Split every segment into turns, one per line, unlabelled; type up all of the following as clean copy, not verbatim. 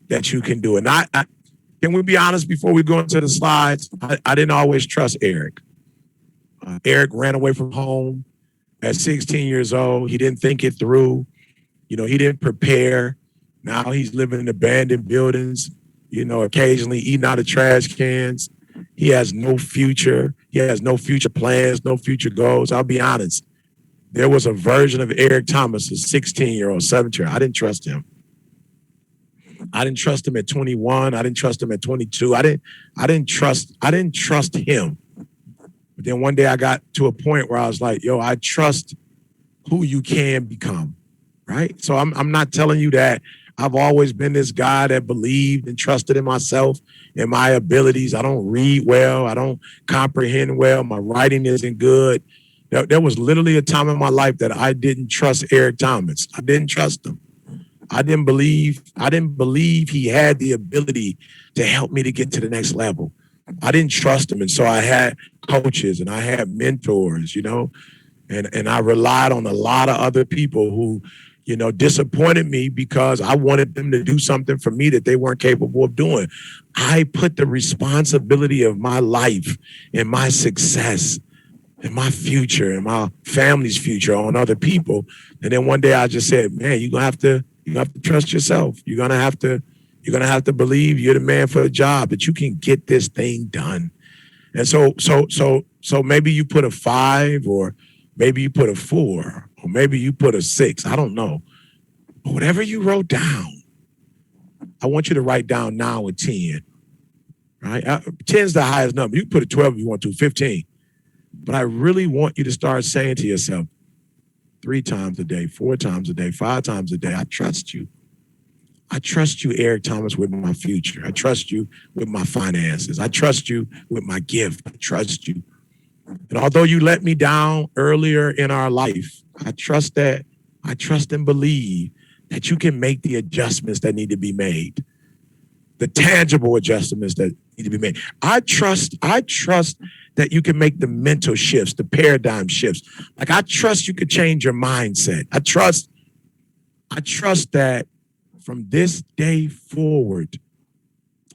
that you can do it. And can we be honest before we go into the slides? I didn't always trust Eric. Eric ran away from home at 16 years old. He didn't think it through. He didn't prepare. Now he's living in abandoned buildings, occasionally eating out of trash cans. He has no future. He has no future plans, no future goals. I'll be honest. There was a version of Eric Thomas, a 16-year-old, 17-year-old. I didn't trust him. I didn't trust him at 21. I didn't trust him at 22. I didn't trust him. But then one day I got to a point where I was like, yo, I trust who you can become. Right? So I'm not telling you that I've always been this guy that believed and trusted in myself and my abilities. I don't read well. I don't comprehend well. My writing isn't good. There was literally a time in my life that I didn't trust Eric Thomas. I didn't trust him. I didn't believe he had the ability to help me to get to the next level. I didn't trust him. And so I had coaches and I had mentors, and I relied on a lot of other people who, disappointed me because I wanted them to do something for me that they weren't capable of doing. I put the responsibility of my life and my success and my future and my family's future on other people. And then one day I just said, man, you have to trust yourself. You're gonna have to believe you're the man for the job, that you can get this thing done. And so maybe you put a 5, or maybe you put a 4, or maybe you put a 6. I don't know. But whatever you wrote down, I want you to write down now a 10. Right? 10 is the highest number. You can put a 12 if you want to, 15. But I really want you to start saying to yourself 3 times a day, 4 times a day, 5 times a day, I trust you. I trust you, Eric Thomas, with my future. I trust you with my finances. I trust you with my gift. I trust you. And although you let me down earlier in our life, I trust and believe that you can make the adjustments that need to be made, the tangible adjustments that need to be made. I trust that you can make the mental shifts, the paradigm shifts. Like, I trust you could change your mindset. I trust that from this day forward,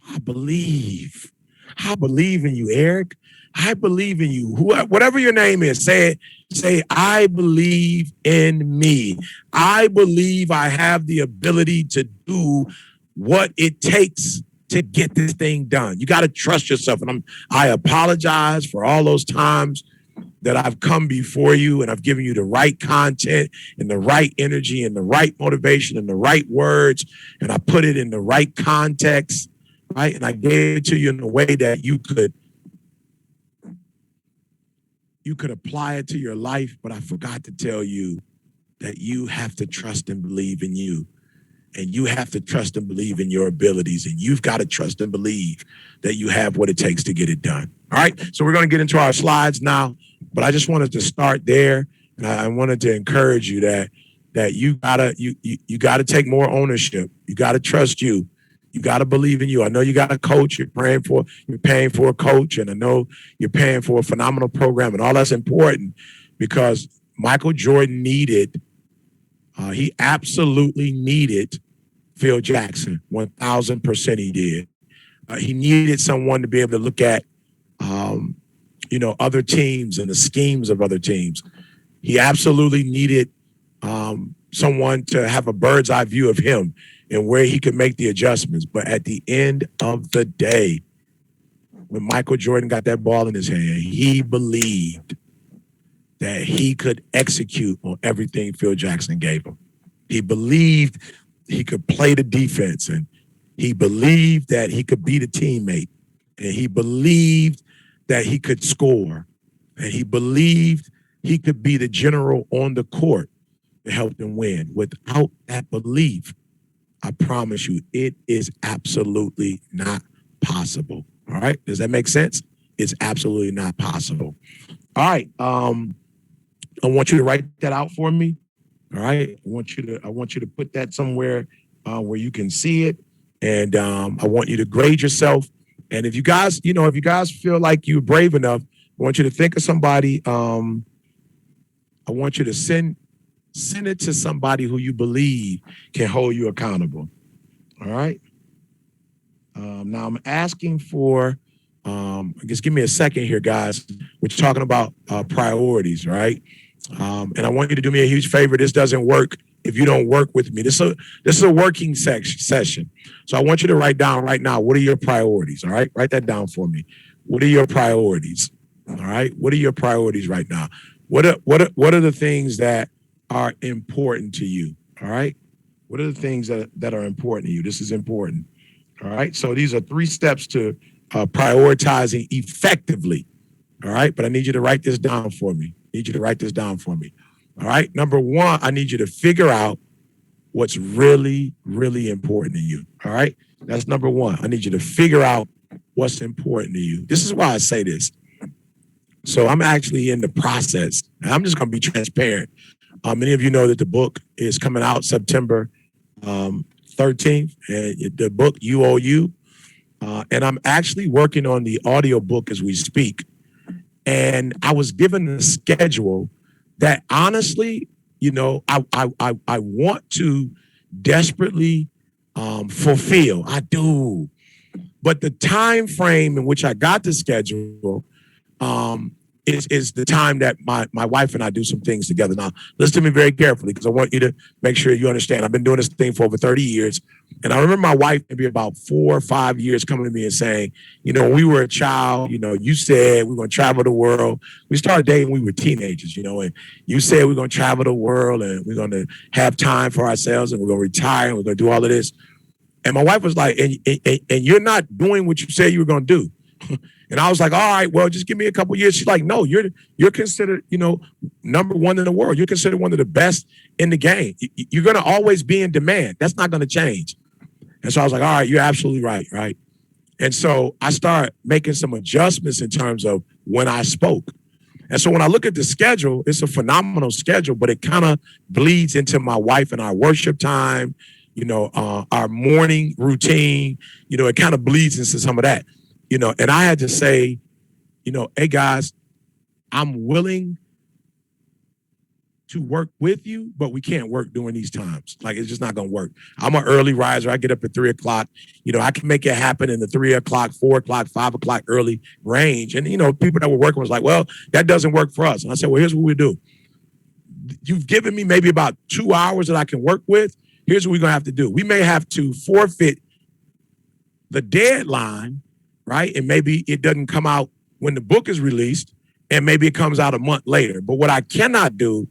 I believe in you, Eric. I believe in you. Whatever your name is, say it. Say, I believe in me. I believe I have the ability to do what it takes to get this thing done. You got to trust yourself. And I apologize for all those times that I've come before you and I've given you the right content and the right energy and the right motivation and the right words, and I put it in the right context, right? And I gave it to you in a way that you could apply it to your life, but I forgot to tell you that you have to trust and believe in you. And you have to trust and believe in your abilities. And you've got to trust and believe that you have what it takes to get it done. All right. So we're going to get into our slides now, but I just wanted to start there. And I wanted to encourage you that you gotta take more ownership. You got to trust you. You got to believe in you. I know you got a coach you're paying for a coach. And I know you're paying for a phenomenal program, and all that's important because Michael Jordan he absolutely needed Phil Jackson. 1,000% he did. He needed someone to be able to look at, other teams and the schemes of other teams. He absolutely needed someone to have a bird's eye view of him and where he could make the adjustments. But at the end of the day, when Michael Jordan got that ball in his hand, he believed that he could execute on everything Phil Jackson gave him. He believed he could play the defense, and he believed that he could be the teammate, and he believed that he could score, and he believed he could be the general on the court to help them win. Without that belief, I promise you, it is absolutely not possible. All right? Does that make sense? It's absolutely not possible. All right. I want you to write that out for me. All right. I want you to put that somewhere where you can see it. And I want you to grade yourself. And if you guys feel like you're brave enough, I want you to think of somebody. I want you to send it to somebody who you believe can hold you accountable. All right. Now I'm asking for, just give me a second here, guys. We're talking about priorities, right? And I want you to do me a huge favor. This doesn't work if you don't work with me. This is a working session. So I want you to write down right now, what are your priorities? All right, write that down for me. What are your priorities? All right, what are your priorities right now? What are the things that are important to you? All right, what are the things that are important to you? This is important. All right, so these are 3 steps to prioritizing effectively. All right, but I need you to write this down for me. All right, number 1, I need you to figure out what's really, really important to you. All right, that's number 1. I need you to figure out what's important to you. This is why I say this. So I'm actually in the process. I'm just going to be transparent. Many of you know that the book is coming out September 13th, and the book UOU. And I'm actually working on the audio book as we speak. And I was given a schedule that honestly, I want to desperately fulfill. I do. But the time frame in which I got the schedule is the time that my wife and I do some things together. Now, listen to me very carefully because I want you to make sure you understand. I've been doing this thing for over 30 years. And I remember my wife maybe about 4 or 5 years coming to me and saying, when we were a child, you said we're going to travel the world. We started dating when we were teenagers, and you said we're going to travel the world and we're going to have time for ourselves and we're going to retire and we're going to do all of this. And my wife was like, and you're not doing what you said you were going to do. And I was like, all right, well, just give me a couple years. She's like, no, you're considered, number 1 in the world. You're considered one of the best in the game. You're going to always be in demand. That's not going to change. And so I was like, all right, you're absolutely right, right? And so I started making some adjustments in terms of when I spoke. And so when I look at the schedule, it's a phenomenal schedule, but it kind of bleeds into my wife and our worship time, our morning routine, it kind of bleeds into some of that. And I had to say, hey guys, I'm willing to work with you, but we can't work during these times. Like, it's just not going to work. I'm an early riser. I get up at 3 o'clock. I can make it happen in the 3 o'clock, 4 o'clock, 5 o'clock early range. And, people that were working was like, well, that doesn't work for us. And I said, well, here's what we do. You've given me maybe about 2 hours that I can work with. Here's what we're going to have to do. We may have to forfeit the deadline, right? And maybe it doesn't come out when the book is released, and maybe it comes out a month later. But what I cannot do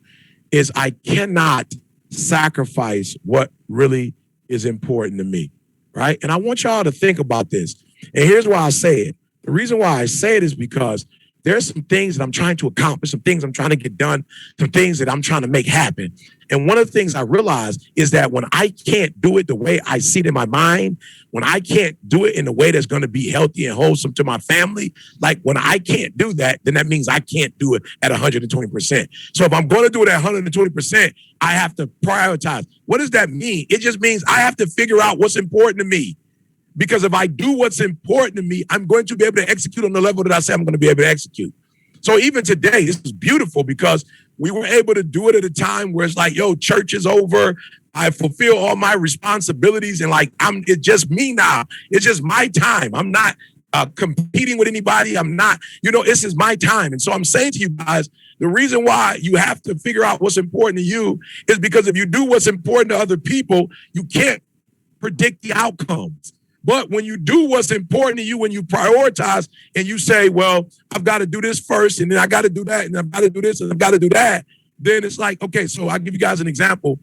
is I cannot sacrifice what really is important to me, right? And I want y'all to think about this. And here's why I say it. The reason why I say it is because there's some things that I'm trying to accomplish, some things I'm trying to get done, some things that I'm trying to make happen. And one of the things I realized is that when I can't do it the way I see it in my mind, when I can't do it in a way that's going to be healthy and wholesome to my family, like when I can't do that, then that means I can't do it at 120%. So if I'm going to do it at 120%, I have to prioritize. What does that mean? It just means I have to figure out what's important to me. Because if I do what's important to me, I'm going to be able to execute on the level that I say I'm going to be able to execute. So even today, this is beautiful because we were able to do it at a time where it's like, yo, church is over. I fulfill all my responsibilities and it's just me now. It's just my time. I'm not competing with anybody. I'm not, this is my time. And so I'm saying to you guys, the reason why you have to figure out what's important to you is because if you do what's important to other people, you can't predict the outcomes. But when you do what's important to you, when you prioritize and you say, well, I've got to do this first, and then I got to do that, and I've got to do this, and I've got to do that, then it's like, okay, so I'll give you guys an example.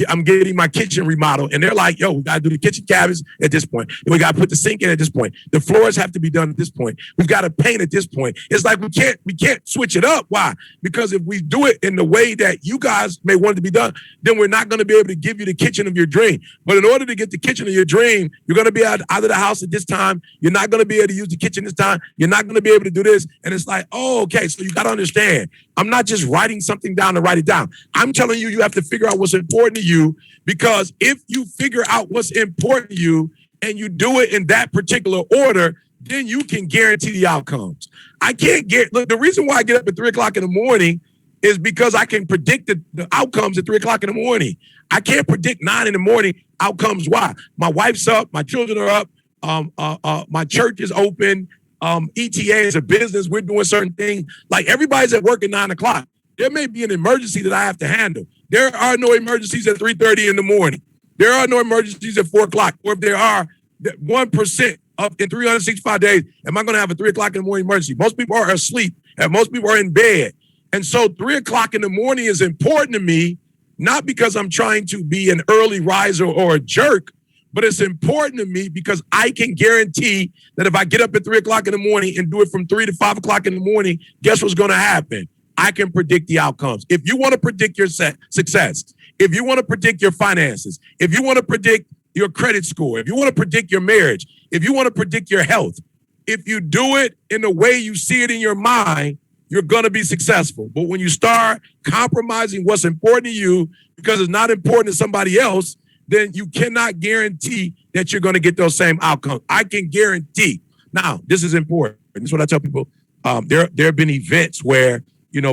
I'm getting my kitchen remodeled, and they're like, yo, we got to do the kitchen cabinets at this point. And we got to put the sink in at this point. The floors have to be done at this point. We've got to paint at this point. It's like we can't switch it up. Why? Because if we do it in the way that you guys may want it to be done, then we're not going to be able to give you the kitchen of your dream. But in order to get the kitchen of your dream, you're going to be out of the house at this time. You're not going to be able to use the kitchen this time. You're not going to be able to do this. And it's like, oh, okay, so you got to understand. I'm not just writing something down to write it down. I'm telling you, you have to figure out what's important to you, because if you figure out what's important to you and you do it in that particular order, then you can guarantee the outcomes. I can't look, the reason why I get up at 3 o'clock in the morning is because I can predict the outcomes at 3 o'clock in the morning. I can't predict 9 in the morning outcomes. Why? My wife's up, my children are up. My church is open. ETA is a business. We're doing certain things. Like everybody's at work at 9 o'clock. There may be an emergency that I have to handle. There are no emergencies at 3:30 in the morning. There are no emergencies at 4 o'clock. Or if there are, 1% of in 365 days, am I going to have a 3 o'clock in the morning emergency? Most people are asleep and most people are in bed. And so 3 o'clock in the morning is important to me, not because I'm trying to be an early riser or a jerk, but it's important to me because I can guarantee that if I get up at 3 o'clock in the morning and do it from 3 to 5 o'clock in the morning, guess what's going to happen? I can predict the outcomes. If you want to predict your success, if you want to predict your finances, if you want to predict your credit score, if you want to predict your marriage, if you want to predict your health, if you do it in the way you see it in your mind, you're going to be successful. But when you start compromising what's important to you because it's not important to somebody else, then you cannot guarantee that you're going to get those same outcomes. I can guarantee. Now, this is important. This is what I tell people. There have been events where,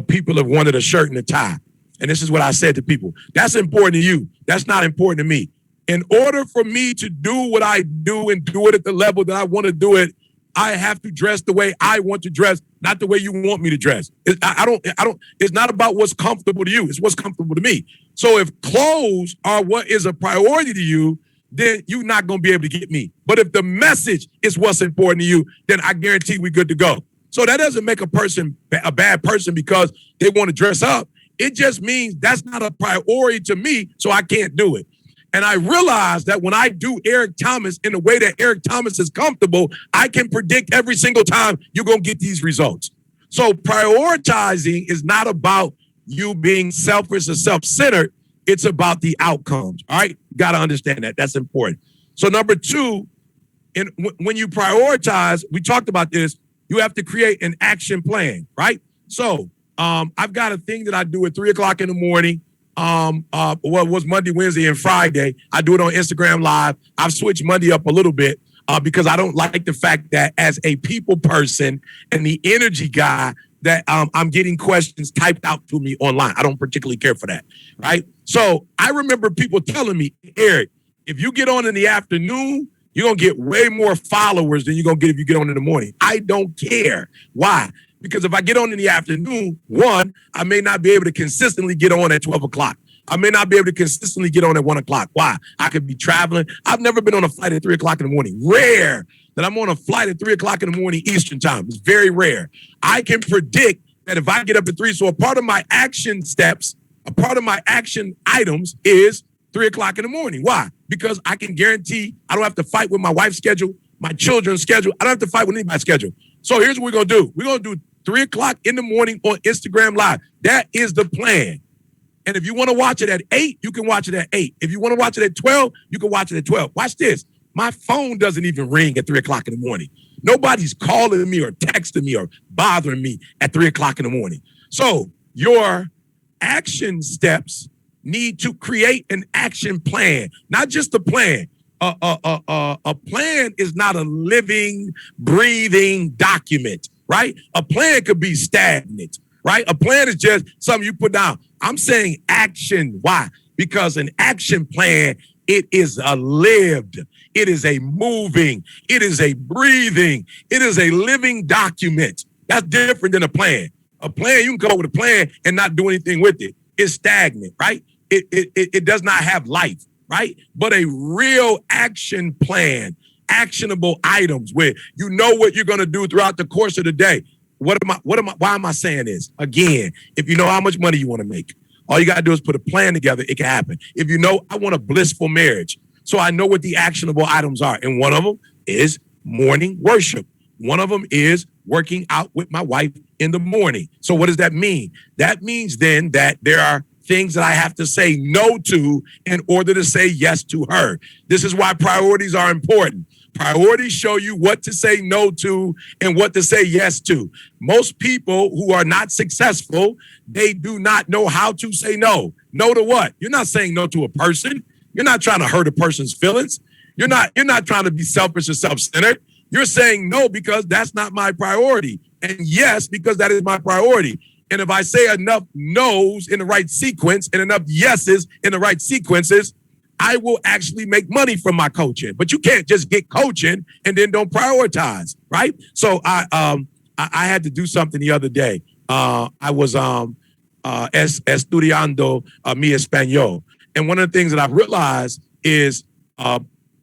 people have wanted a shirt and a tie. And this is what I said to people. That's important to you. That's not important to me. In order for me to do what I do and do it at the level that I want to do it, I have to dress the way I want to dress, not the way you want me to dress. It's not about what's comfortable to you. It's what's comfortable to me. So if clothes are what is a priority to you, then you're not going to be able to get me. But if the message is what's important to you, then I guarantee we're good to go. So that doesn't make a person a bad person because they want to dress up. It just means that's not a priority to me, so I can't do it. And I realized that when I do Eric Thomas in the way that Eric Thomas is comfortable, I can predict every single time you're going to get these results. So prioritizing is not about you being selfish or self-centered. It's about the outcomes. All right. Got to understand that. That's important. So number two, when you prioritize, we talked about this, you have to create an action plan. Right. So I've got a thing that I do at 3 o'clock in the morning. Was Monday, Wednesday, and Friday. I do it on Instagram Live. I've switched Monday up a little bit because I don't like the fact that as a people person and the energy guy that I'm getting questions typed out to me online. I don't particularly care for that, right? So I remember people telling me, Eric, if you get on in the afternoon, you're going to get way more followers than you're going to get if you get on in the morning. I don't care. Why? Because if I get on in the afternoon, one, I may not be able to consistently get on at 12 o'clock. I may not be able to consistently get on at 1 o'clock. Why? I could be traveling. I've never been on a flight at 3 o'clock in the morning. Rare that I'm on a flight at 3 o'clock in the morning Eastern time. It's very rare. I can predict that if I get up at 3, so a part of my action steps, a part of my action items is 3 o'clock in the morning. Why? Because I can guarantee I don't have to fight with my wife's schedule, my children's schedule. I don't have to fight with anybody's schedule. So here's what we're going to do. We're going to do 3 o'clock in the morning on Instagram Live. That is the plan. And if you want to watch it at 8, you can watch it at 8. If you want to watch it at 12, you can watch it at 12. Watch this. My phone doesn't even ring at 3 o'clock in the morning. Nobody's calling me or texting me or bothering me at 3 o'clock in the morning. So your action steps need to create an action plan, not just a plan. A plan is not a living, breathing document, right? A plan could be stagnant, right? A plan is just something you put down. I'm saying action. Why? Because an action plan, it is a lived, it is a moving, it is a breathing, it is a living document. That's different than a plan. A plan, you can come up with a plan and not do anything with it. It's stagnant, right? It does not have life, right? But a real action plan, actionable items where you know what you're going to do throughout the course of the day. Why am I saying this? Again, if you know how much money you want to make, all you got to do is put a plan together. It can happen. If you know, I want a blissful marriage. So I know what the actionable items are. And one of them is morning worship. One of them is working out with my wife in the morning. So what does that mean? That means then that there are things that I have to say no to in order to say yes to her. This is why priorities are important. Priorities show you what to say no to and what to say yes to. Most people who are not successful, they do not know how to say no. No to what? You're not saying no to a person. You're not trying to hurt a person's feelings. You're not trying to be selfish or self-centered. You're saying no because that's not my priority. And yes, because that is my priority. And if I say enough no's in the right sequence and enough yeses in the right sequences, I will actually make money from my coaching. But you can't just get coaching and then don't prioritize, right? So I had to do something the other day. I was estudiando mi español. And one of the things that I've realized is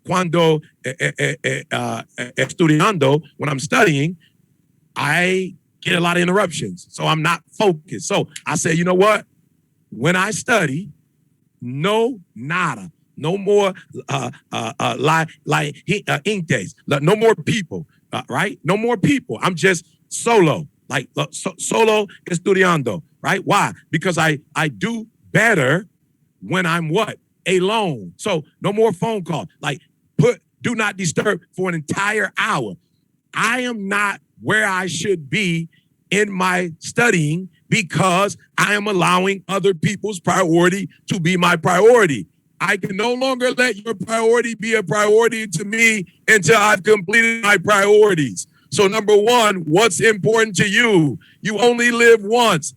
cuando estudiando, when I'm studying, I get a lot of interruptions. So I'm not focused. So I say, you know what? When I study, no nada. No more intes. No more people, right? No more people. I'm just solo, like solo estudiando, right? Why? Because I do better when I'm what? Alone. So no more phone call. Like do not disturb for an entire hour. I am not where I should be in my studying because I am allowing other people's priority to be my priority. I can no longer let your priority be a priority to me until I've completed my priorities. So number one, what's important to you? You only live once.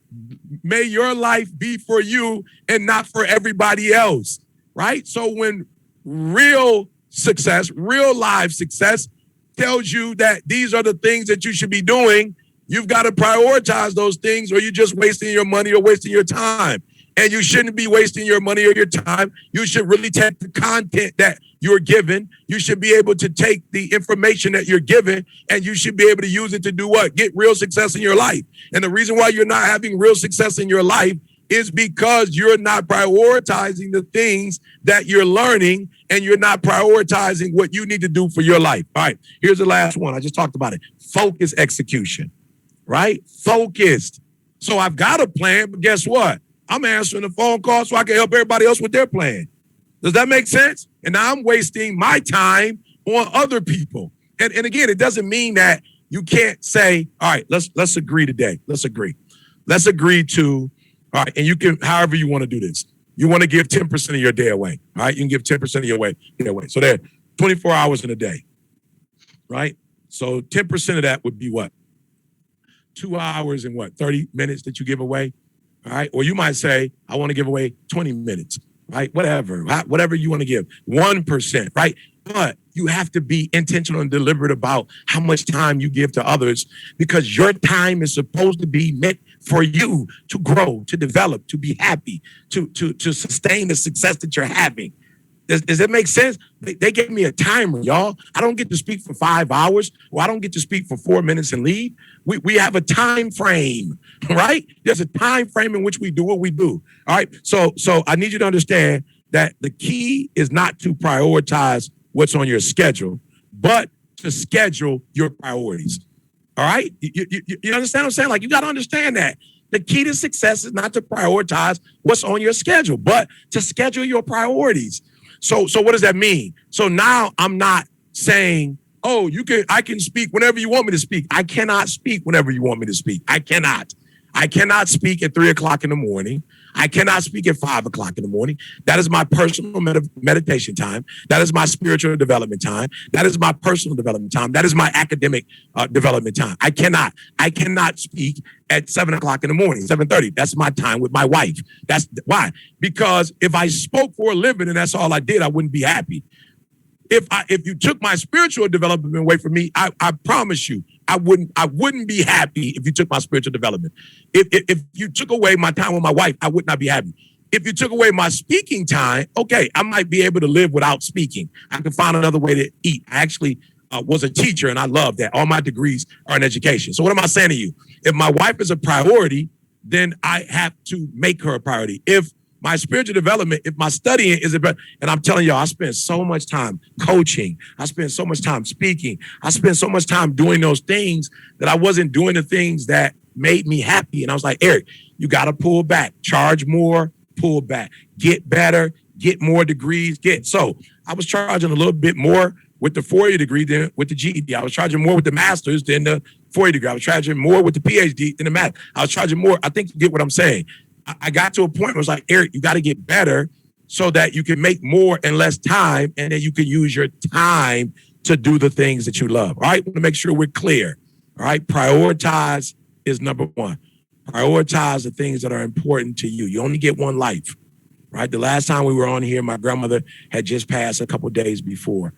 May your life be for you and not for everybody else, right? So when real success, real life success tells you that these are the things that you should be doing, you've got to prioritize those things or you're just wasting your money or wasting your time. And you shouldn't be wasting your money or your time. You should really take the content that you're given. You should be able to take the information that you're given and you should be able to use it to do what? Get real success in your life. And the reason why you're not having real success in your life is because you're not prioritizing the things that you're learning and you're not prioritizing what you need to do for your life. All right, here's the last one. I just talked about it. Focus execution, right? Focused. So I've got a plan, but guess what? I'm answering the phone call so I can help everybody else with their plan. Does that make sense? And now I'm wasting my time on other people. And again, it doesn't mean that you can't say, all right, let's agree today. Let's agree. Let's agree to, all right, and you can, however you want to do this. You want to give 10% of your day away. All right, you can give 10% of your day away. So there, 24 hours in a day, right? So 10% of that would be what? 2 hours and what? 30 minutes that you give away. All right. Or you might say, I want to give away 20 minutes, right? Whatever you want to give, 1%, right? But you have to be intentional and deliberate about how much time you give to others because your time is supposed to be meant for you to grow, to develop, to be happy, to sustain the success that you're having. Does that make sense? They gave me a timer, y'all. I don't get to speak for 5 hours, or I don't get to speak for 4 minutes and leave. We have a time frame, right? There's a time frame in which we do what we do. All right. So I need you to understand that the key is not to prioritize what's on your schedule, but to schedule your priorities. All right. You understand what I'm saying? Like, you got to understand that. The key to success is not to prioritize what's on your schedule, but to schedule your priorities. So what does that mean? So now I'm not saying, oh, I can speak whenever you want me to speak. I cannot speak whenever you want me to speak. I cannot speak at 3:00 in the morning. I cannot speak at 5:00 in the morning. That is my personal meditation time. That is my spiritual development time. That is my personal development time. That is my academic development time. I cannot speak at 7:00 in the morning, 7:30. That's my time with my wife. That's why. Because if I spoke for a living and that's all I did, I wouldn't be happy. If you took my spiritual development away from me, I promise you, I wouldn't be happy if you took my spiritual development. If you took away my time with my wife, I would not be happy. If you took away my speaking time, okay, I might be able to live without speaking. I can find another way to eat. I actually was a teacher and I love that. All my degrees are in education. So what am I saying to you? If my wife is a priority, then I have to make her a priority. If my spiritual development, if my studying is and I'm telling y'all, I spend so much time coaching. I spend so much time speaking. I spend so much time doing those things that I wasn't doing the things that made me happy. And I was like, Eric, you got to pull back, charge more, pull back, get better, get more degrees, So I was charging a little bit more with the 4-year degree than with the GED. I was charging more with the master's than the 4-year degree. I was charging more with the PhD than the math. I was charging more. I think you get what I'm saying. I got to a point where it was like, Eric, you got to get better so that you can make more in less time, and then you can use your time to do the things that you love. All right, I want to make sure we're clear. All right, prioritize is number one. Prioritize the things that are important to you. You only get one life. right? The last time we were on here, my grandmother had just passed a couple of days before.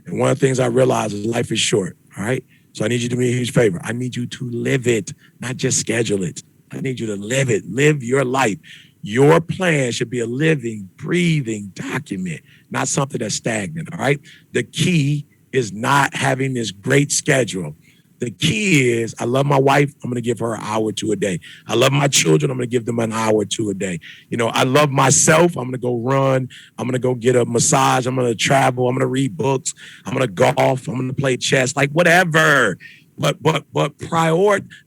And one of the things I realized is life is short, all right? So I need you to do me a huge favor. I need you to live it, not just schedule it. I need you to live it. Live your life. Your plan should be a living, breathing document, not something that's stagnant, all right? The key is not having this great schedule. The key is I love my wife. I'm going to give her an hour or two a day. I love my children. I'm going to give them an hour or two a day. You know, I love myself. I'm going to go run. I'm going to go get a massage. I'm going to travel. I'm going to read books. I'm going to golf. I'm going to play chess, like whatever. But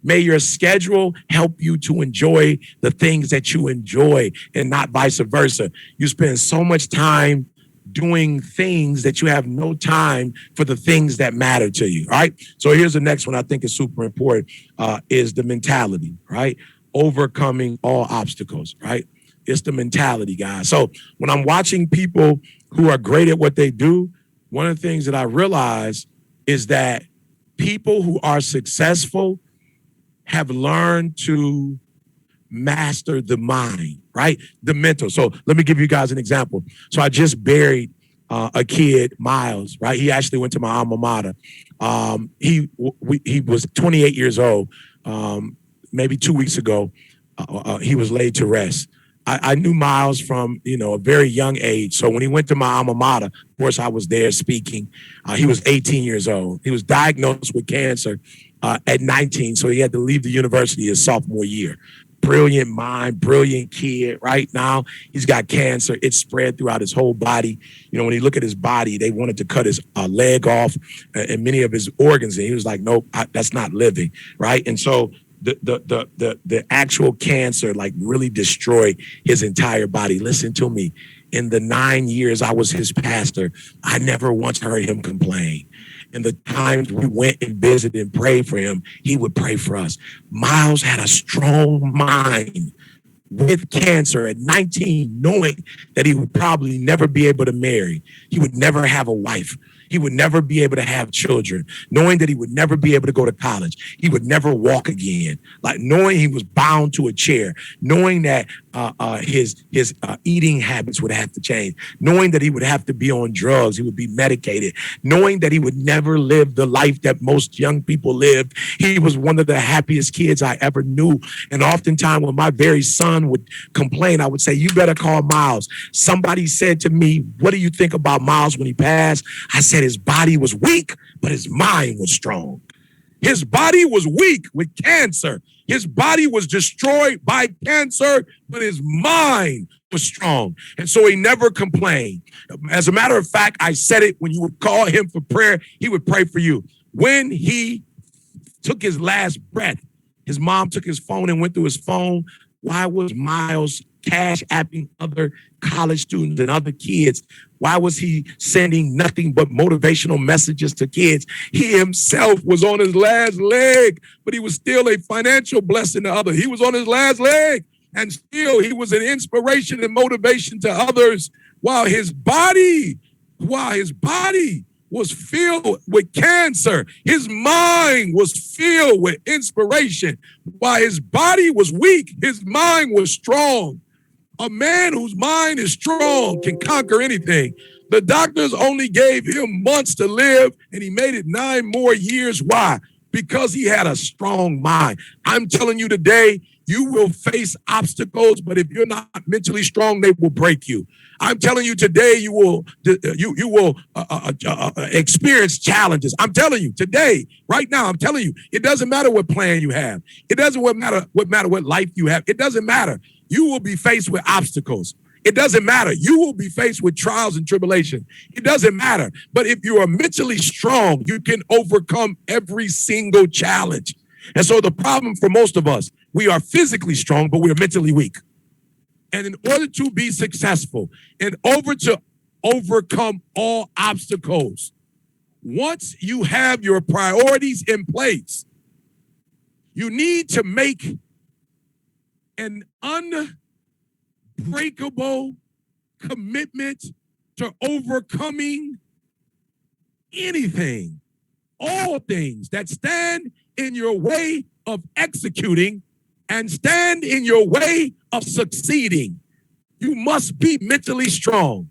may your schedule help you to enjoy the things that you enjoy and not vice versa. You spend so much time doing things that you have no time for the things that matter to you. All right. So here's the next one I think is super important, is the mentality, right? Overcoming all obstacles, right? It's the mentality, guys. So when I'm watching people who are great at what they do, one of the things that I realize is that people who are successful have learned to master the mind, right? The mental. So let me give you guys an example. So I just buried a kid, Miles, right? He actually went to my alma mater. He was 28 years old. Maybe 2 weeks ago, he was laid to rest. I knew Miles from, a very young age. So when he went to my alma mater, of course, I was there speaking. He was 18 years old. He was diagnosed with cancer at 19. So he had to leave the university his sophomore year. Brilliant mind, brilliant kid. Right now, he's got cancer. It's spread throughout his whole body. When you look at his body, they wanted to cut his leg off and many of his organs. And he was like, nope, that's not living. Right. And so the actual cancer like really destroyed his entire body. Listen to me. In the 9 years I was his pastor, I never once heard him complain. In the times we went and visited and prayed for him, he would pray for us. Miles had a strong mind with cancer at 19, knowing that he would probably never be able to marry. He would never have a wife. He would never be able to have children, knowing that he would never be able to go to college. He would never walk again, like knowing he was bound to a chair, knowing that his eating habits would have to change, knowing that he would have to be on drugs, he would be medicated, knowing that he would never live the life that most young people live. He was one of the happiest kids I ever knew. And oftentimes when my very son would complain, I would say, you better call Miles. Somebody said to me, what do you think about Miles when he passed? I said his body was weak, but his mind was strong. His body was weak with cancer. His body was destroyed by cancer, but his mind was strong. And so he never complained. As a matter of fact, I said it, when you would call him for prayer, he would pray for you. When he took his last breath, his mom took his phone and went through his phone. Why was Miles cash apping other college students and other kids? Why was he sending nothing but motivational messages to kids? He himself was on his last leg, but he was still a financial blessing to others. He was on his last leg, and still he was an inspiration and motivation to others, while his body was filled with cancer. His mind was filled with inspiration. While his body was weak, his mind was strong. A man whose mind is strong can conquer anything. The doctors only gave him months to live, and he made it 9 more years. Why? Because he had a strong mind. I'm telling you today, you will face obstacles, but if you're not mentally strong, they will break you. I'm telling you today, you will experience challenges. I'm telling you today, right now, I'm telling you, it doesn't matter what plan you have. It doesn't matter what life you have. It doesn't matter. You will be faced with obstacles. It doesn't matter. You will be faced with trials and tribulations. It doesn't matter. But if you are mentally strong, you can overcome every single challenge. And so the problem for most of us, we are physically strong, but we are mentally weak. And in order to be successful, to overcome all obstacles, once you have your priorities in place, you need to make an unbreakable commitment to overcoming anything, all things that stand in your way of executing and stand in your way of succeeding. You must be mentally strong.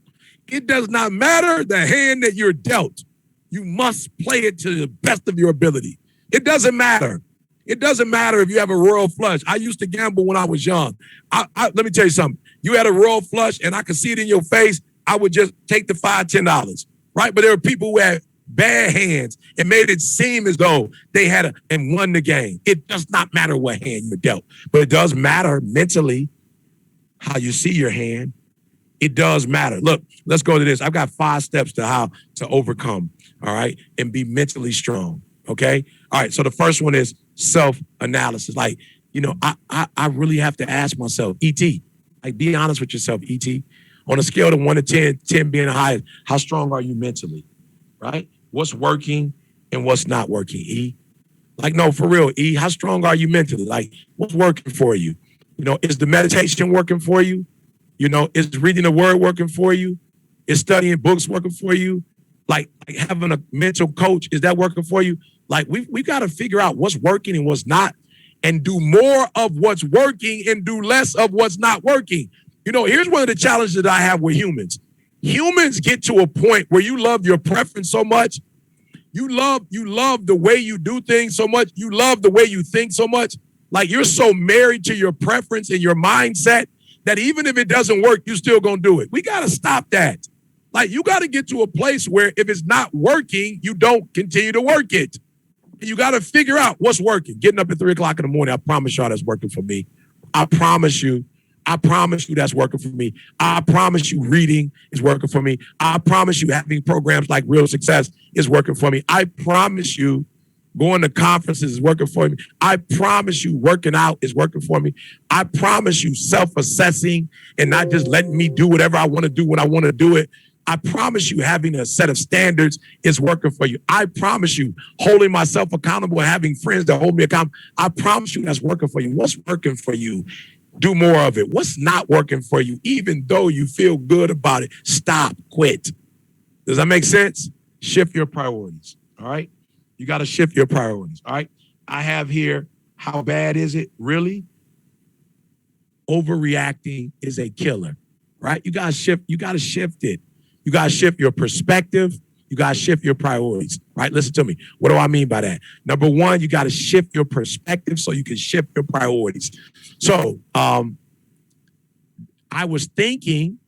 It does not matter the hand that you're dealt. You must play it to the best of your ability. It doesn't matter. It doesn't matter if you have a royal flush. I used to gamble when I was young. Let me tell you something. You had a royal flush and I could see it in your face. I would just take the $5, $10, right? But there were people who had bad hands and made it seem as though they had and won the game. It does not matter what hand you're dealt, but it does matter mentally how you see your hand. It does matter. Look, let's go to this. I've got 5 steps to how to overcome, all right, and be mentally strong, okay? All right, so the first one is self-analysis. Like, I really have to ask myself, E.T., like, be honest with yourself, E.T. On a scale of 1 to 10, 10 being the highest, how strong are you mentally, right? What's working and what's not working, E? Like, no, for real, E, how strong are you mentally? Like, what's working for you? Is the meditation working for you? Is reading the word working for you? Is studying books working for you? Like having a mental coach, is that working for you? Like, we've got to figure out what's working and what's not, and do more of what's working and do less of what's not working. Here's one of the challenges that I have with humans. Humans get to a point where you love your preference so much. You love the way you do things so much. You love the way you think so much. Like, you're so married to your preference and your mindset that even if it doesn't work, you still gonna do it. We gotta stop that. Like, you gotta get to a place where if it's not working, you don't continue to work it. You gotta figure out what's working. Getting up at 3 o'clock in the morning, I promise y'all that's working for me. I promise you that's working for me. I promise you reading is working for me. I promise you having programs like Real Success is working for me. I promise you going to conferences is working for me. I promise you working out is working for me. I promise you self-assessing and not just letting me do whatever I want to do when I want to do it. I promise you having a set of standards is working for you. I promise you holding myself accountable and having friends that hold me accountable. I promise you that's working for you. What's working for you? Do more of it. What's not working for you, even though you feel good about it, stop, quit. Does that make sense? Shift your priorities, all right? You got to shift your priorities, all right? I have here, how bad is it, really? Overreacting is a killer, right? You got to shift it. You got to shift your perspective. You got to shift your priorities, right? Listen to me. What do I mean by that? Number one, you got to shift your perspective so you can shift your priorities. So I was thinking,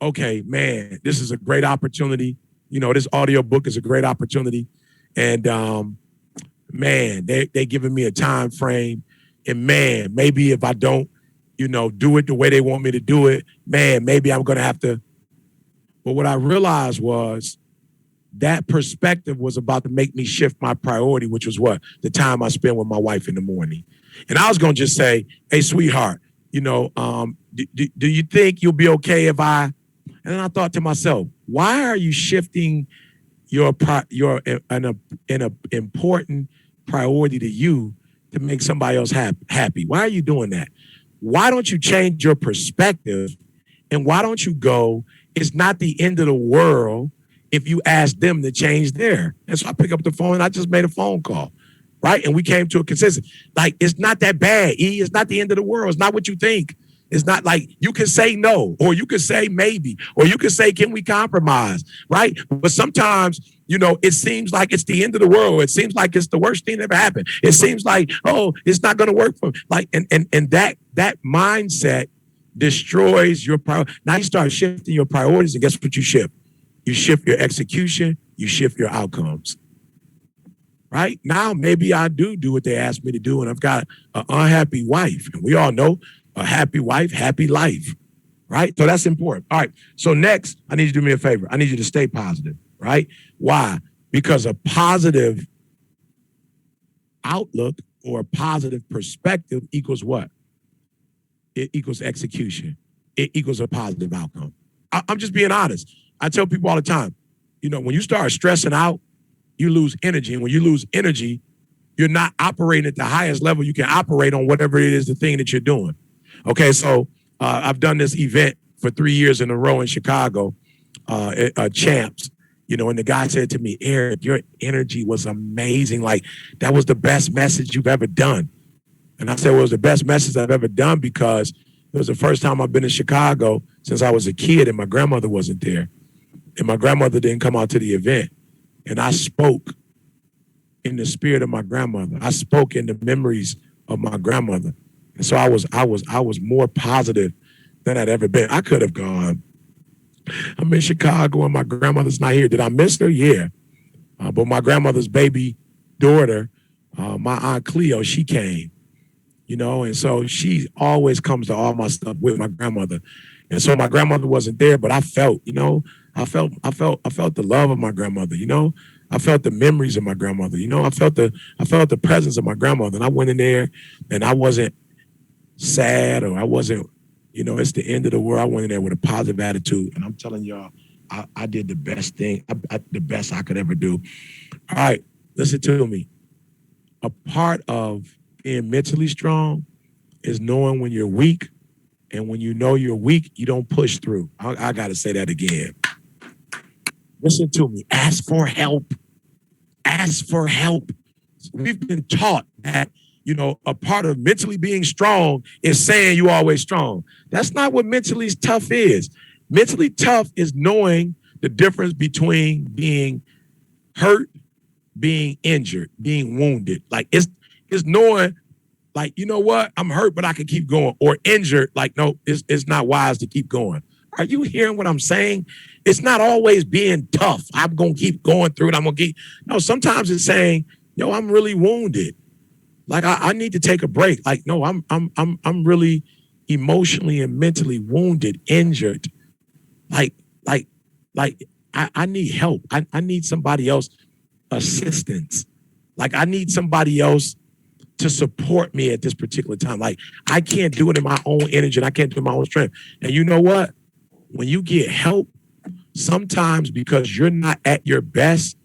okay, man, this is a great opportunity. This audio book is a great opportunity. And man, they giving me a time frame. And man, maybe if I don't, do it the way they want me to do it, man, maybe I'm going to have to. But what I realized was that perspective was about to make me shift my priority, which was what? The time I spend with my wife in the morning. And I was going to just say, hey, sweetheart, do you think you'll be okay if I, and then I thought to myself, why are you shifting an important priority to you to make somebody else happy? Why are you doing that? Why don't you change your perspective? And why don't you go, it's not the end of the world if you ask them to change their. And so I pick up the phone and I just made a phone call, right? And we came to a consensus. Like, it's not that bad, E. It's not the end of the world. It's not what you think. It's not like you can say no, or you can say maybe, or you can say, can we compromise, right? But sometimes, it seems like it's the end of the world. It seems like it's the worst thing that ever happened. It seems like, oh, it's not going to work for me. Like, and that mindset destroys your priority. Now you start shifting your priorities, and guess what you shift? You shift your execution, you shift your outcomes. Right? Now, maybe I do what they asked me to do, and I've got an unhappy wife. And we all know a happy wife, happy life. Right? So that's important. All right. So next, I need you to do me a favor. I need you to stay positive. Right? Why? Because a positive outlook or a positive perspective equals what? It equals execution. It equals a positive outcome. I'm just being honest. I tell people all the time, when you start stressing out, you lose energy. And when you lose energy, you're not operating at the highest level you can operate on whatever it is, the thing that you're doing. Okay, so I've done this event for 3 years in a row in Chicago, Champs, and the guy said to me, Eric, your energy was amazing. Like, that was the best message you've ever done. And I said, well, it was the best message I've ever done because it was the first time I've been in Chicago since I was a kid, and my grandmother wasn't there, and my grandmother didn't come out to the event, and I spoke in the spirit of my grandmother. I spoke in the memories of my grandmother, and so I was more positive than I'd ever been. I could have gone. I'm in Chicago and my grandmother's not here. Did I miss her? Yeah. But my grandmother's baby daughter, my Aunt Cleo, she came, and so she always comes to all my stuff with my grandmother. And so my grandmother wasn't there, but I felt, I felt the love of my grandmother, I felt the memories of my grandmother, I felt the presence of my grandmother. And I went in there and I wasn't sad or I wasn't, it's the end of the world. I went in there with a positive attitude. And I'm telling y'all, I did the best thing, the best I could ever do. All right, listen to me. A part of being mentally strong is knowing when you're weak. And when you know you're weak, you don't push through. I got to say that again. Listen to me. Ask for help. Ask for help. We've been taught that, a part of mentally being strong is saying you're always strong. That's not what mentally tough is. Mentally tough is knowing the difference between being hurt, being injured, being wounded. Like it's knowing, like, you know what? I'm hurt, but I can keep going. Or injured, like, no, it's not wise to keep going. Are you hearing what I'm saying? It's not always being tough. I'm going to keep going through it. I'm going to keep. No, sometimes it's saying, I'm really wounded. Like, I need to take a break. Like, no, I'm really emotionally and mentally wounded, injured. Like, I need help. I need somebody else assistance. Like, I need somebody else to support me at this particular time. Like, I can't do it in my own energy and I can't do it in my own strength. And you know what? When you get help, sometimes because you're not at your best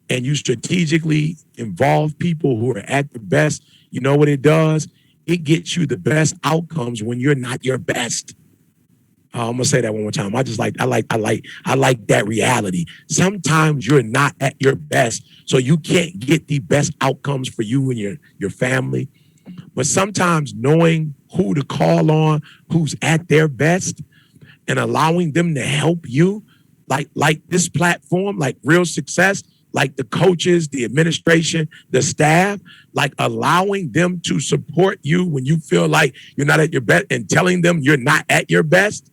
and you strategically involve people who are at the best, you know what it does? It gets you the best outcomes when you're not your best. I'm gonna say that one more time. I like that reality. Sometimes you're not at your best, so you can't get the best outcomes for you and your family. But sometimes knowing who to call on, who's at their best, and allowing them to help you, like this platform, like Real Success, like the coaches, the administration, the staff, like allowing them to support you when you feel like you're not at your best and telling them you're not at your best.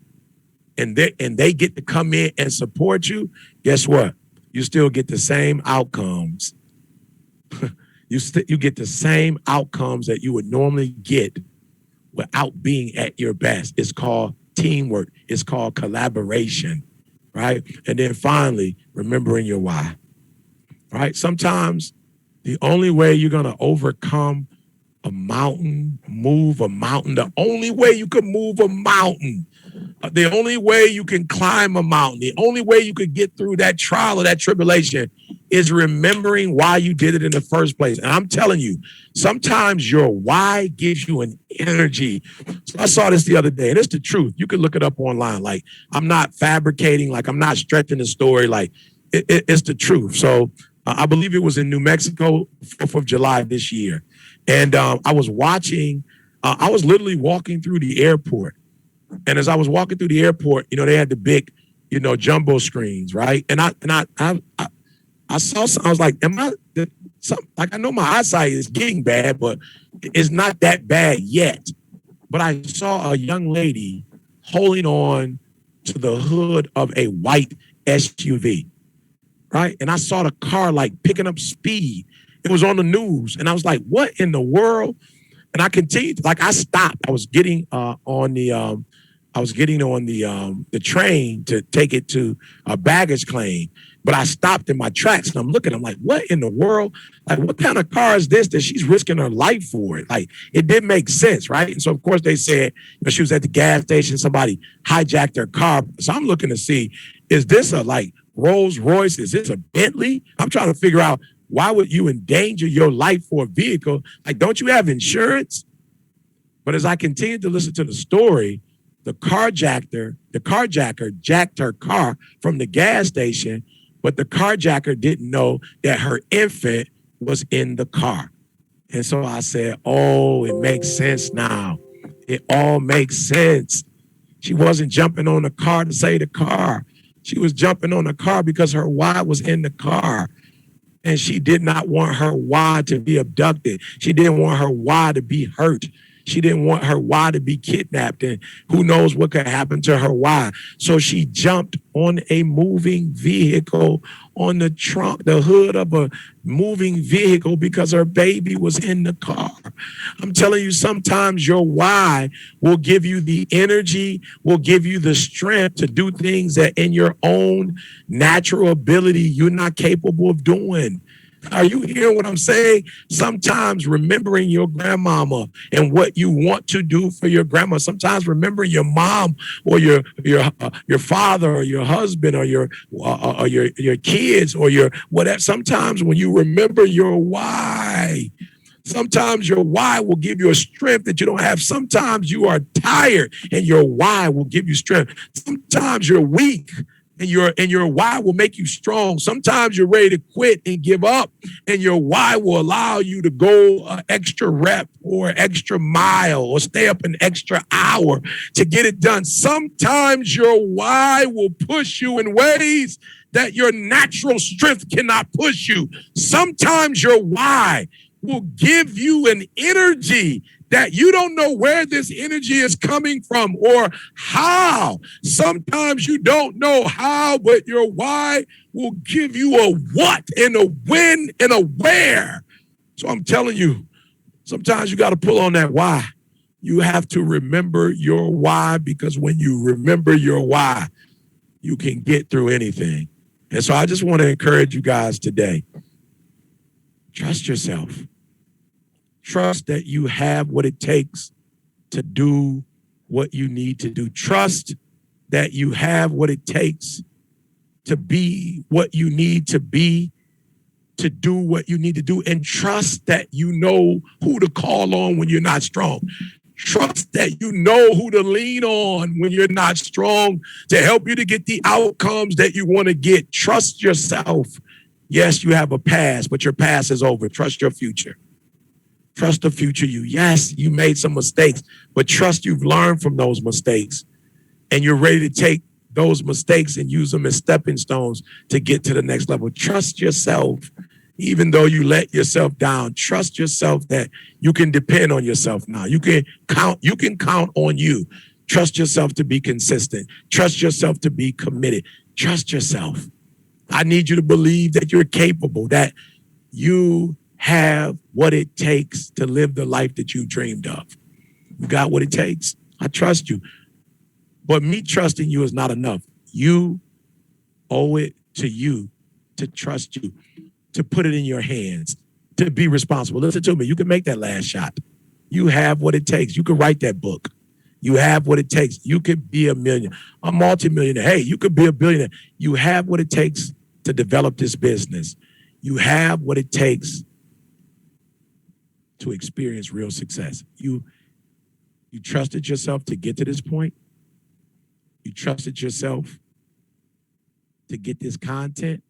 And they get to come in and support you, guess what? You still get the same outcomes. You get the same outcomes that you would normally get without being at your best. It's called teamwork. It's called collaboration, right? And then finally, remembering your why, right? Sometimes the only way you're going to overcome a mountain, move a mountain, the only way you can move a mountain, the only way you can climb a mountain, the only way you could get through that trial or that tribulation is remembering why you did it in the first place. And I'm telling you, sometimes your why gives you an energy. So I saw this the other day, and it's the truth. You can look it up online. Like, I'm not fabricating, like I'm not stretching the story. Like, it's the truth. So I believe it was in New Mexico, 4th of July this year. And I was literally walking through the airport. And as I was walking through the airport, they had the big, jumbo screens, right? And I saw something. I was like, I know my eyesight is getting bad, but it's not that bad yet. But I saw a young lady holding on to the hood of a white SUV, right? And I saw the car like picking up speed. It was on the news. And I was like, what in the world? And I continued, like I stopped. I was getting on the train to take it to a baggage claim. But I stopped in my tracks and I'm looking, I'm like, what in the world? Like, what kind of car is this that she's risking her life for it? Like, it didn't make sense, right? And so, of course, they said, she was at the gas station, somebody hijacked her car. So I'm looking to see, is this a like Rolls Royce? Is this a Bentley? I'm trying to figure out, why would you endanger your life for a vehicle? Like, don't you have insurance? But as I continued to listen to the story, the carjacker jacked her car from the gas station, but the carjacker didn't know that her infant was in the car. And so I said, oh, it makes sense now. It all makes sense. She wasn't jumping on the car to save the car. She was jumping on the car because her why was in the car. And she did not want her why to be abducted. She didn't want her why to be hurt. She didn't want her why to be kidnapped, and who knows what could happen to her why. So she jumped on a moving vehicle, on the trunk, the hood of a moving vehicle, because her baby was in the car. I'm telling you, sometimes your why will give you the energy, will give you the strength to do things that in your own natural ability you're not capable of doing. Are you hearing what I'm saying? Sometimes remembering your grandmama and what you want to do for your grandma. Sometimes remembering your mom or your father or your husband or your kids or your whatever. Sometimes when you remember your why, sometimes your why will give you a strength that you don't have. Sometimes you are tired and your why will give you strength. Sometimes you're weak and your why will make you strong. Sometimes you're ready to quit and give up, and your why will allow you to go an extra rep or extra mile or stay up an extra hour to get it done. Sometimes your why will push you in ways that your natural strength cannot push you. Sometimes your why will give you an energy that you don't know where this energy is coming from or how. Sometimes you don't know how, but your why will give you a what and a when and a where. So I'm telling you, sometimes you got to pull on that why. You have to remember your why, because when you remember your why, you can get through anything. And so I just want to encourage you guys today. Trust yourself. Trust that you have what it takes to do what you need to do. Trust that you have what it takes to be what you need to be, to do what you need to do. And trust that you know who to call on when you're not strong. Trust that you know who to lean on when you're not strong to help you to get the outcomes that you want to get. Trust yourself. Yes, you have a past, but your past is over. Trust your future. Trust the future you. Yes, you made some mistakes, but trust you've learned from those mistakes and you're ready to take those mistakes and use them as stepping stones to get to the next level. Trust yourself, even though you let yourself down. Trust yourself that you can depend on yourself now. You can count on you. Trust yourself to be consistent. Trust yourself to be committed. Trust yourself. I need you to believe that you're capable, that you have what it takes to live the life that you dreamed of. You got what it takes. I trust you. But me trusting you is not enough. You owe it to you to trust you, to put it in your hands, to be responsible. Listen to me. You can make that last shot. You have what it takes. You can write that book. You have what it takes. You could be a multimillionaire. Hey, you could be a billionaire. You have what it takes to develop this business. You have what it takes to experience real success. You trusted yourself to get to this point. You trusted yourself to get this content.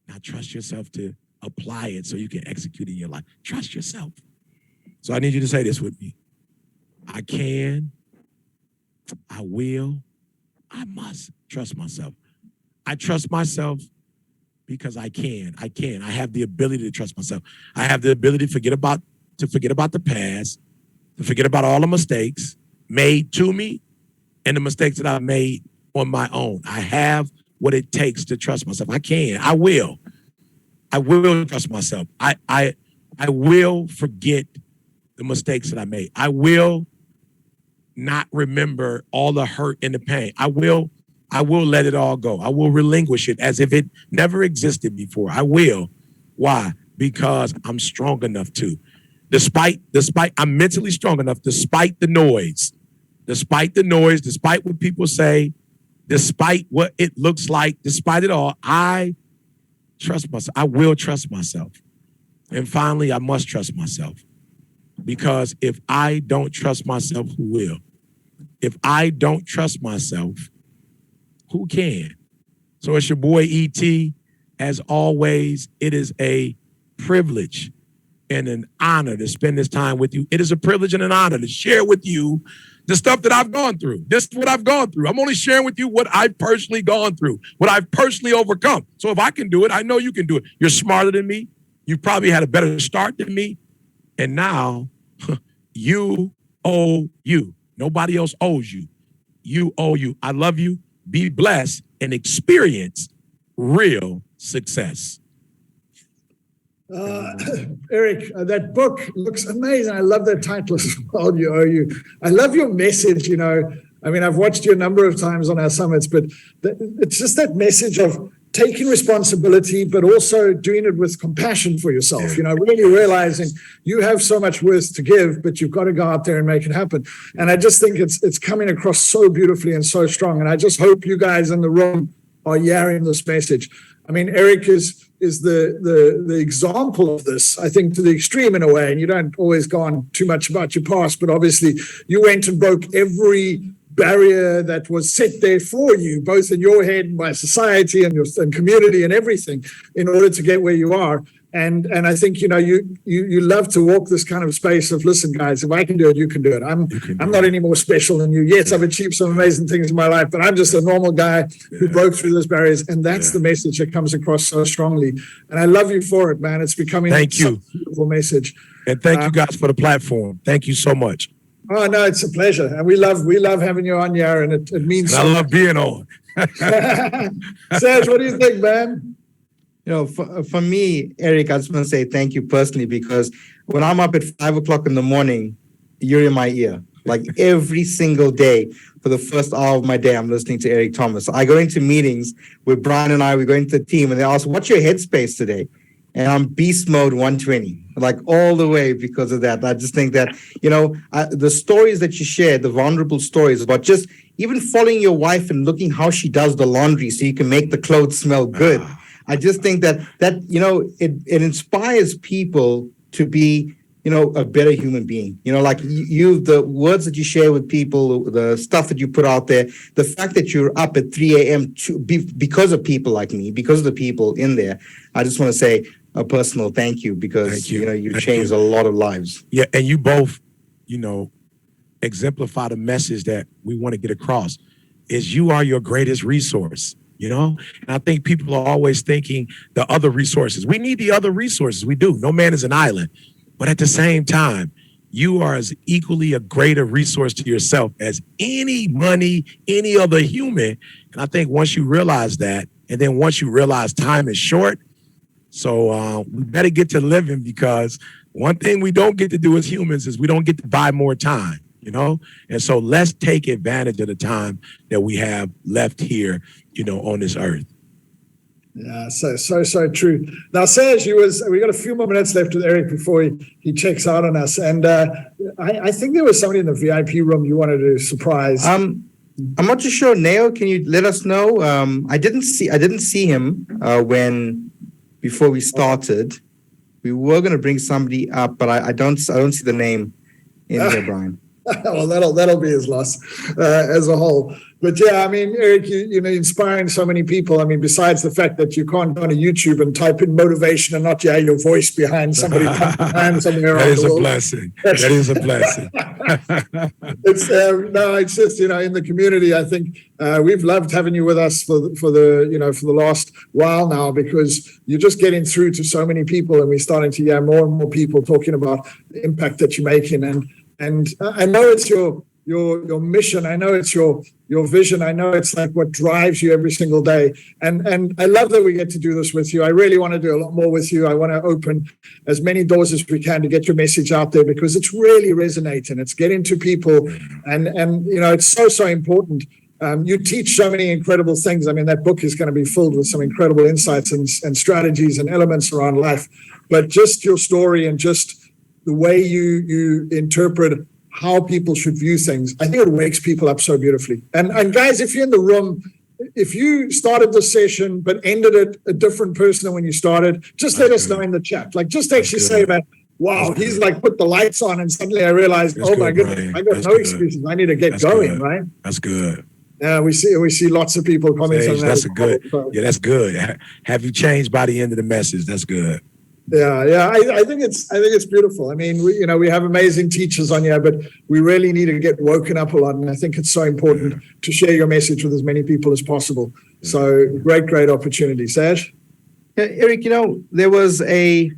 Now trust yourself to apply it so you can execute in your life. Trust yourself. So I need you to say this with me. I can, I will, I must trust myself. I trust myself because I can. I have the ability to trust myself. I have the ability to forget about the past, to forget about all the mistakes made to me and the mistakes that I've made on my own. I have what it takes to trust myself. I can. I will trust myself. I will forget the mistakes that I made. I will not remember all the hurt and the pain. I will let it all go. I will relinquish it as if it never existed before. I will. Why? Because I'm strong enough to. Despite I'm mentally strong enough, despite the noise, despite what people say, despite what it looks like, despite it all, I trust myself. I will trust myself. And finally, I must trust myself. Because if I don't trust myself, who will? If I don't trust myself, who can? So it's your boy E.T. As always, it is a privilege and an honor to spend this time with you. It is a privilege and an honor to share with you the stuff that I've gone through. This is what I've gone through. I'm only sharing with you what I've personally gone through, what I've personally overcome. So if I can do it, I know you can do it. You're smarter than me. You probably had a better start than me. And now you owe you. Nobody else owes you. You owe you. I love you. Be blessed and experience real success.
Eric, that book looks amazing. I love that title as well. You owe you. I love your message. You know, I mean, I've watched you a number of times on our summits, but it's just that message of taking responsibility, but also doing it with compassion for yourself. Yeah. You know, really realizing you have so much worth to give, but you've got to go out there and make it happen. And I just think it's coming across so beautifully and so strong. And I just hope you guys in the room are hearing this message. I mean, Eric is the example of this, I think, to the extreme in a way. And you don't always go on too much about your past, but obviously you went and broke every barrier that was set there for you, both in your head and by society and your community and everything, in order to get where you are. And I think, you know, you love to walk this kind of space of, listen, guys, if I can do it, you can do it. I'm not any more special than you. Yes, I've achieved some amazing things in my life, but I'm just a normal guy who broke through those barriers. And that's the message that comes across so strongly. And I love you for it, man. It's becoming a beautiful message. And
thank you guys for the platform. Thank you so much.
Oh, no, it's a pleasure. And we love having you on here, and it means so
much. I love being on.
Serge, what do you think, man?
You know, for me, Eric, I just want to say thank you personally, because when I'm up at 5 o'clock in the morning, you're in my ear. Like every single day, for the first hour of my day, I'm listening to Eric Thomas. I go into meetings with Brian and we go into the team, and they ask, what's your headspace today? And I'm beast mode 120, like all the way because of that. I just think that, you know, the stories that you shared, the vulnerable stories about just even following your wife and looking how she does the laundry so you can make the clothes smell good. I just think that you know, it inspires people to be, you know, a better human being. You know, like the words that you share with people, the stuff that you put out there, the fact that you're up at 3 a.m. because of people like me, because of the people in there. I just want to say a personal thank you, because you know, you've changed a lot of lives.
Yeah, and you both, you know, exemplify the message that we want to get across, is you are your greatest resource. You know, and I think people are always thinking the other resources. We need the other resources. We do. No man is an island. But at the same time, you are as equally a greater resource to yourself as any money, any other human. And I think once you realize that, and then once you realize time is short, so we better get to living, because one thing we don't get to do as humans is we don't get to buy more time. You know, and so let's take advantage of the time that we have left here, you know, on this earth.
Yeah, so true. Now, Serge, we got a few more minutes left with Eric before he checks out on us. And I think there was somebody in the VIP room you wanted to surprise.
I'm not too sure. Neo, can you let us know? I didn't see him before we started. We were going to bring somebody up, but I don't see the name in there, Brian.
Well, that'll be his loss as a whole. But yeah, I mean, Eric, you know, inspiring so many people. I mean, besides the fact that you can't go to YouTube and type in motivation and not hear your voice behind somebody behind somewhere around the world.
Blessing. That is a blessing.
It's just, you know, in the community, I think we've loved having you with us for the last while now, because you're just getting through to so many people, and we're starting to hear more and more people talking about the impact that you're making. And I know it's your mission. I know it's your vision. I know it's like what drives you every single day. And I love that we get to do this with you. I really want to do a lot more with you. I want to open as many doors as we can to get your message out there, because it's really resonating. It's getting to people, and you know, it's so important. You teach so many incredible things. I mean, that book is going to be filled with some incredible insights and strategies and elements around life. But just your story and just the way you interpret how people should view things, I think it wakes people up so beautifully. And guys, if you're in the room, if you started the session but ended it a different person than when you started, just let us know in the chat. Like, just actually say that, wow, he's like put the lights on, and suddenly I realized, oh my goodness, I got no excuses. I need to get going, right?
That's good.
Yeah, we see lots of people commenting on that.
That's good. Yeah, that's good. Have you changed by the end of the message? That's good.
Yeah. I think it's beautiful. I mean, we have amazing teachers on here, but we really need to get woken up a lot. And I think it's so important to share your message with as many people as possible. So great opportunity. Saj?
Yeah, Eric, there was a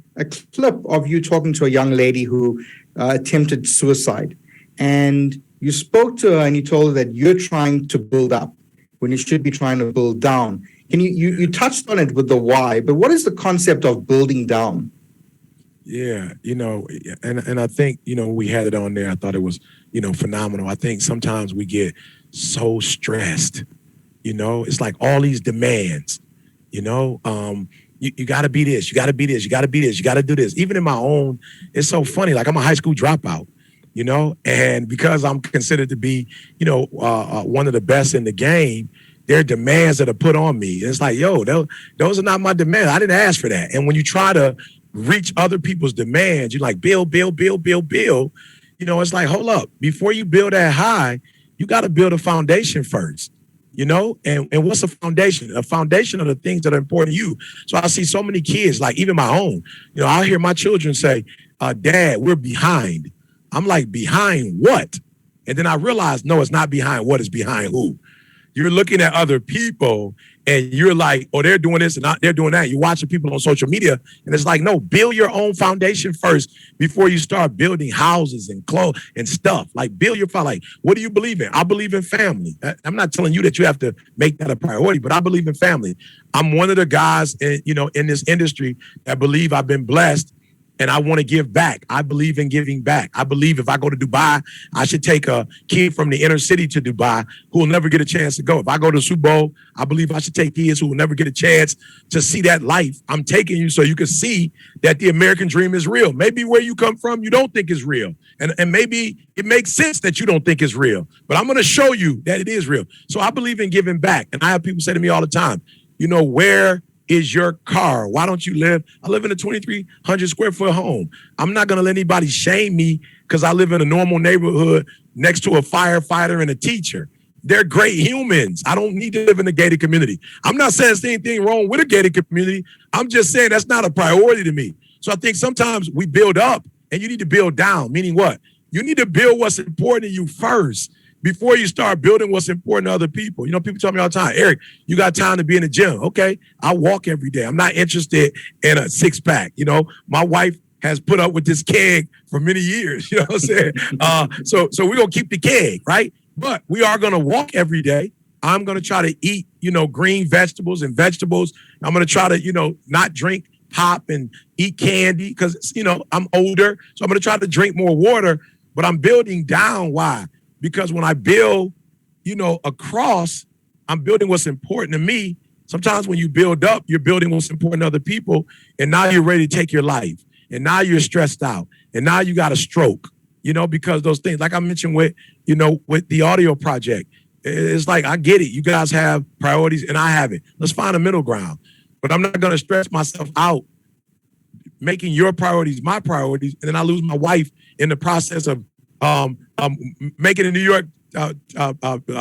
clip of you talking to a young lady who attempted suicide. And you spoke to her and you told her that you're trying to build up when you should be trying to build down. Can you touched on it with the why, but what is the concept of building down?
Yeah, and I think, we had it on there. I thought it was, phenomenal. I think sometimes we get so stressed, it's like all these demands, you got to be this, you got to be this, you got to be this, you got to do this. Even in my own, it's so funny. Like I'm a high school dropout, and because I'm considered to be, one of the best in the game, there are demands that are put on me. It's like, yo, those are not my demands. I didn't ask for that. And when you try to reach other people's demands, you're like, build. It's like, hold up. Before you build that high, you got to build a foundation first, And what's a foundation? A foundation of the things that are important to you. So I see so many kids, like even my own, I hear my children say, Dad, we're behind. I'm like, behind what? And then I realize, no, it's not behind what, it's behind who. You're looking at other people and you're like, oh, they're doing this and they're doing that. You're watching people on social media and it's like, no, build your own foundation first before you start building houses and clothes and stuff. Like build your like, what do you believe in? I believe in family. I'm not telling you that you have to make that a priority, but I believe in family. I'm one of the guys in this industry that believe I've been blessed and I want to give back. I believe in giving back. I believe if I go to Dubai, I should take a kid from the inner city to Dubai who will never get a chance to go. If I go to the Super Bowl, I believe I should take kids who will never get a chance to see that life. I'm taking you so you can see that the American dream is real. Maybe where you come from, you don't think is real. And maybe it makes sense that you don't think it's real. But I'm going to show you that it is real. So I believe in giving back. And I have people say to me all the time, where is your car? Why don't you live? I live in a 2,300 square foot home. I'm not going to let anybody shame me because I live in a normal neighborhood next to a firefighter and a teacher. They're great humans. I don't need to live in a gated community. I'm not saying there's anything wrong with a gated community. I'm just saying that's not a priority to me. So I think sometimes we build up and you need to build down, meaning what? You need to build what's important to you first before you start building what's important to other people. People tell me all the time, Eric, you got time to be in the gym. Okay, I walk every day. I'm not interested in a six pack. My wife has put up with this keg for many years. You know what I'm saying? So we're going to keep the keg, right? But we are going to walk every day. I'm going to try to eat, green vegetables and vegetables. I'm going to try to, not drink pop and eat candy because, I'm older. So I'm going to try to drink more water, but I'm building down. Why? Because when I build, across, I'm building what's important to me. Sometimes when you build up, you're building what's important to other people. And now you're ready to take your life. And now you're stressed out. And now you got a stroke, because those things, like I mentioned with the audio project, it's like, I get it. You guys have priorities and I have it. Let's find a middle ground. But I'm not going to stress myself out making your priorities my priorities. And then I lose my wife in the process of making a New York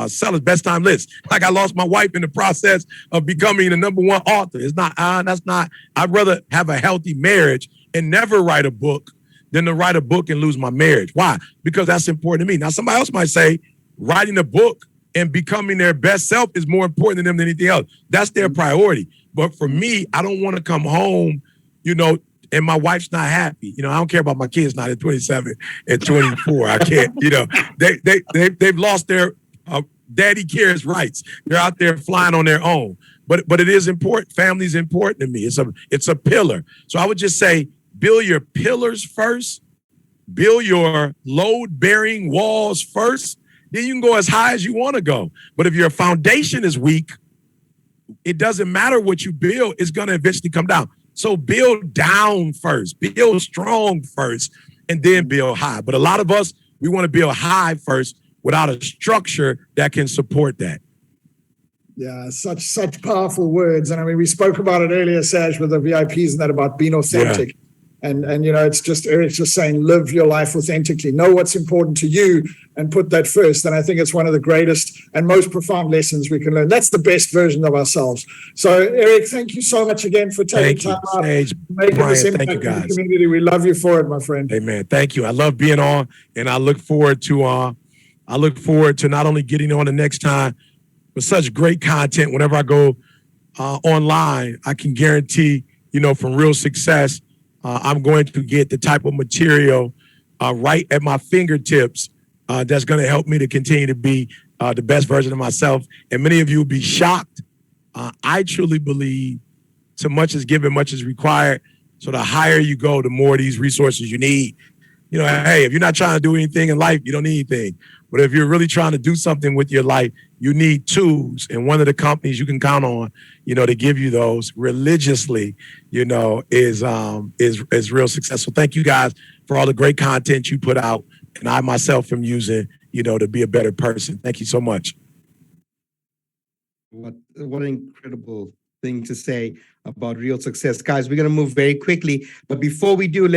seller's best time list. Like I lost my wife in the process of becoming the number one author. It's not, that's not, I'd rather have a healthy marriage and never write a book than to write a book and lose my marriage. Why? Because that's important to me. Now, somebody else might say writing a book and becoming their best self is more important to them than anything else. That's their priority. But for me, I don't want to come home, and my wife's not happy. I don't care about my kids now. They're 27 and 24. I can't, they've lost their daddy cares rights. They're out there flying on their own. But it is important. Family is important to me. It's a pillar. So I would just say, build your pillars first, build your load-bearing walls first. Then you can go as high as you want to go. But if your foundation is weak, it doesn't matter what you build. It's going to eventually come down. So build down first, build strong first, and then build high. But a lot of us, we want to build high first without a structure that can support that.
Yeah, such powerful words. And I mean, we spoke about it earlier, Saj, with the VIPs and that about being authentic. Yeah. And it's just Eric's just saying, live your life authentically, know what's important to you, and put that first. And I think it's one of the greatest and most profound lessons we can learn. That's the best version of ourselves. So, Eric, thank you so much again for taking time out,
Sage,
making
Brian,
this
thank
impact
you
in the
guys.
community. We love you for it, my friend.
Amen. Thank you. I love being on, and I look forward to not only getting on the next time, but such great content. Whenever I go online, I can guarantee, from Real Success, I'm going to get the type of material right at my fingertips that's going to help me to continue to be the best version of myself. And many of you will be shocked. I truly believe so much is given, much is required. So the higher you go, the more of these resources you need. Hey, if you're not trying to do anything in life, you don't need anything. But if you're really trying to do something with your life, you need tools. And one of the companies you can count on, to give you those religiously, is Real Successful. Thank you guys for all the great content you put out. And I myself am using, to be a better person. Thank you so much.
What an incredible thing to say about Real Success. Guys, we're going to move very quickly. But before we do,